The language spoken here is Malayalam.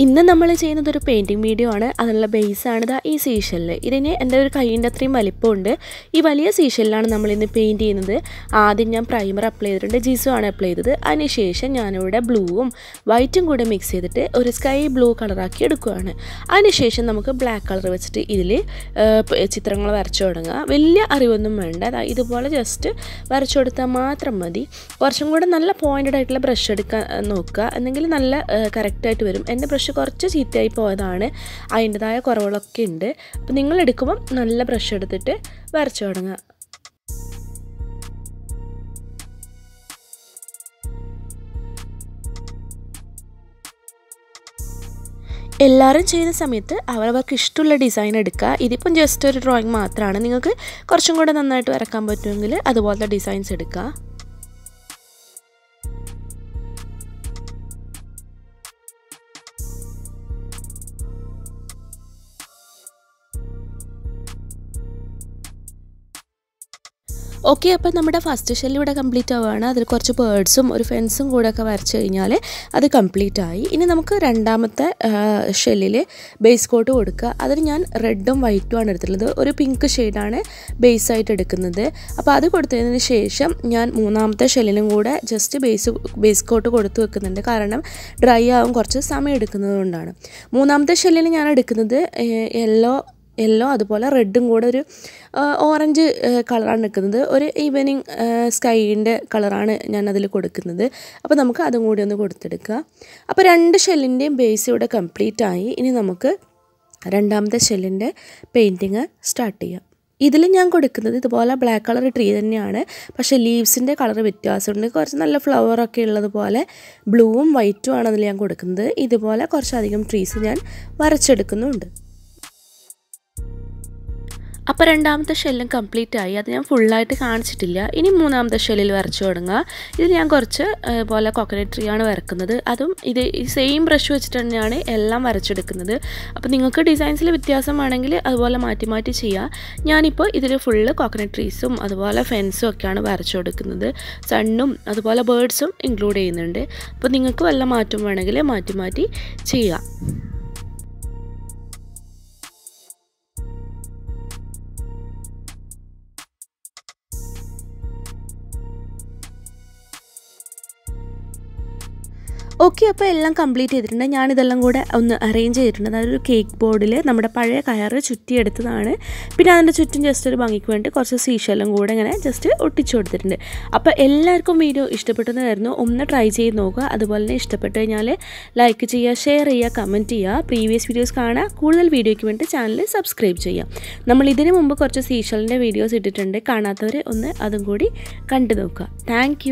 ഇന്ന് നമ്മൾ ചെയ്യുന്നത് ഒരു പെയിൻറ്റിംഗ് വീഡിയോ ആണ്. അതിനുള്ള ബേസാണ് ദാ ഈ സീഷെല്ലിൽ. ഇതിന് എൻ്റെ ഒരു കൈയിൻ്റെ അത്രയും വലിപ്പമുണ്ട്. ഈ വലിയ സീഷെല്ലിലാണ് നമ്മളിന്ന് പെയിൻറ്റ് ചെയ്യുന്നത്. ആദ്യം ഞാൻ പ്രൈമർ അപ്ലൈ ചെയ്തിട്ടുണ്ട്, ജിസു ആണ് അപ്ലൈ ചെയ്തത്. അതിനുശേഷം ഞാനിവിടെ ബ്ലൂവും വൈറ്റും കൂടെ മിക്സ് ചെയ്തിട്ട് ഒരു സ്കൈ ബ്ലൂ കളറാക്കി എടുക്കുകയാണ്. അതിനുശേഷം നമുക്ക് ബ്ലാക്ക് കളർ വെച്ചിട്ട് ഇതിൽ ചിത്രങ്ങൾ വരച്ചു തുടങ്ങുക. വലിയ അറിവൊന്നും വേണ്ട, ഇതുപോലെ ജസ്റ്റ് വരച്ചു കൊടുത്താൽ മാത്രം മതി. കുറച്ചും കൂടെ നല്ല പോയിൻറ്റഡ് ആയിട്ടുള്ള ബ്രഷ് എടുക്കാൻ നോക്കുക, എന്നെങ്കിൽ നല്ല കറക്റ്റായിട്ട് വരും. എൻ്റെ ബ്രഷ് കുറച്ച് ചീത്തയായി പോയതാണ്, അതിൻ്റെതായ കുറവുകളൊക്കെ ഉണ്ട്. അപ്പോൾ നിങ്ങൾ എടുക്കുമ്പം നല്ല ബ്രഷ് എടുത്തിട്ട് വരച്ചു തുടങ്ങുക. എല്ലാവരും ചെയ്യുന്ന സമയത്ത് അവരവർക്ക് ഇഷ്ടമുള്ള ഡിസൈൻ എടുക്കുക. ഇതിപ്പം ജസ്റ്റ് ഒരു ഡ്രോയിങ് മാത്രമാണ്. നിങ്ങൾക്ക് കുറച്ചും കൂടെ നന്നായിട്ട് വരക്കാൻ പറ്റുമെങ്കിൽ അതുപോലത്തെ ഡിസൈൻസ് എടുക്കുക. ഓക്കെ, അപ്പോൾ നമ്മുടെ ഫസ്റ്റ് ഷെല്ല് ഇവിടെ കംപ്ലീറ്റ് ആവുകയാണ്. അതിൽ കുറച്ച് ബേർഡ്സും ഒരു ഫെൻസും കൂടെ ഒക്കെ വരച്ച് കഴിഞ്ഞാൽ അത് കംപ്ലീറ്റ് ആയി. ഇനി നമുക്ക് രണ്ടാമത്തെ ഷെല്ലിൽ ബേസ് കോട്ട് കൊടുക്കുക. അതിന് ഞാൻ റെഡും വൈറ്റും ആണ് എടുത്തിട്ടുള്ളത്. ഒരു പിങ്ക് ഷെയ്ഡാണ് ബേസായിട്ട് എടുക്കുന്നത്. അപ്പോൾ അത് കൊടുത്തതിന് ശേഷം ഞാൻ മൂന്നാമത്തെ ഷെല്ലിനും കൂടെ ജസ്റ്റ് ബേസ് കോട്ട് കൊടുത്ത് വെക്കുന്നുണ്ട്. കാരണം ഡ്രൈ ആവും, കുറച്ച് സമയം എടുക്കുന്നത് കൊണ്ടാണ്. മൂന്നാമത്തെ ഷെല്ലിൽ ഞാൻ എടുക്കുന്നത് യെല്ലോ അതുപോലെ റെഡും കൂടെ ഒരു ഓറഞ്ച് കളറാണ് എടുക്കുന്നത്. ഒരു ഈവനിങ് സ്കൈൻ്റെ കളറാണ് ഞാൻ അതിൽ കൊടുക്കുന്നത്. അപ്പോൾ നമുക്ക് അതും കൂടി ഒന്ന് കൊടുത്തെടുക്കുക. അപ്പോൾ രണ്ട് ഷെല്ലിൻ്റെയും ബേസ് ഇവിടെ കംപ്ലീറ്റ് ആയി. ഇനി നമുക്ക് രണ്ടാമത്തെ ഷെല്ലിൻ്റെ പെയിൻറ്റിങ് സ്റ്റാർട്ട് ചെയ്യാം. ഇതിൽ ഞാൻ കൊടുക്കുന്നത് ഇതുപോലെ ബ്ലാക്ക് കളർ ട്രീ തന്നെയാണ്, പക്ഷേ ലീവ്സിൻ്റെ കളർ വ്യത്യാസമുണ്ട്. കുറച്ച് നല്ല ഫ്ലവറൊക്കെ ഉള്ളതുപോലെ ബ്ലൂവും വൈറ്റും ആണ് അതിൽ ഞാൻ കൊടുക്കുന്നത്. ഇതുപോലെ കുറച്ചധികം ട്രീസ് ഞാൻ വരച്ചെടുക്കുന്നുണ്ട്. അപ്പോൾ രണ്ടാമത്തെ ഷെല്ലും കംപ്ലീറ്റ് ആയി. അത് ഞാൻ ഫുള്ളായിട്ട് കാണിച്ചിട്ടില്ല. ഇനി മൂന്നാമത്തെ ഷെല്ലിൽ വരച്ചു തുടങ്ങുക. ഇതിൽ ഞാൻ കുറച്ച് പോലെ കോക്കനട്ട് ട്രീ ആണ് വരക്കുന്നത്. അതും ഈ സെയിം ബ്രഷ് വെച്ചിട്ട് തന്നെയാണ് എല്ലാം വരച്ചെടുക്കുന്നത്. അപ്പോൾ നിങ്ങൾക്ക് ഡിസൈൻസിൽ വ്യത്യാസം വേണമെങ്കിൽ അതുപോലെ മാറ്റി മാറ്റി ചെയ്യുക. ഞാനിപ്പോൾ ഇതിൽ ഫുള്ള് കോക്കനട്ട് ട്രീസും അതുപോലെ ഫെൻസും ഒക്കെയാണ് വരച്ചു കൊടുക്കുന്നത്. സണ്ണും അതുപോലെ ബേർഡ്സും ഇൻക്ലൂഡ് ചെയ്യുന്നുണ്ട്. അപ്പോൾ നിങ്ങൾക്ക് വല്ല മാറ്റം വേണമെങ്കിൽ മാറ്റി മാറ്റി ചെയ്യുക. ഓക്കെ, അപ്പോൾ എല്ലാം കംപ്ലീറ്റ് ചെയ്തിട്ടുണ്ട്. ഞാനിതെല്ലാം കൂടെ ഒന്ന് അറേഞ്ച് ചെയ്തിട്ടുണ്ട്. അതായത് ഒരു കേക്ക് ബോർഡിൽ നമ്മുടെ പഴയ കയറ് ചുറ്റിയെടുത്തതാണ്. പിന്നെ അതിൻ്റെ ചുറ്റും ജസ്റ്റ് ഒരു ഭംഗിക്ക് വേണ്ടി കുറച്ച് സീഷെല്ലും കൂടെ ഇങ്ങനെ ജസ്റ്റ് ഒട്ടിച്ചു കൊടുത്തിട്ടുണ്ട്. അപ്പോൾ എല്ലാവർക്കും വീഡിയോ ഇഷ്ടപ്പെട്ടെന്നായിരുന്നു. ഒന്ന് ട്രൈ ചെയ്ത് നോക്കുക. അതുപോലെ തന്നെ ഇഷ്ടപ്പെട്ട് കഴിഞ്ഞാൽ ലൈക്ക് ചെയ്യുക, ഷെയർ ചെയ്യുക, കമൻറ്റ് ചെയ്യുക. പ്രീവിയസ് വീഡിയോസ് കാണുക. കൂടുതൽ വീഡിയോയ്ക്ക് വേണ്ടി ചാനൽ സബ്സ്ക്രൈബ് ചെയ്യുക. നമ്മൾ ഇതിന് മുമ്പ് കുറച്ച് സീഷെല്ലിൻ്റെ വീഡിയോസ് ഇട്ടിട്ടുണ്ട്. കാണാത്തവർ ഒന്ന് അതും കൂടി കണ്ടു നോക്കുക. താങ്ക്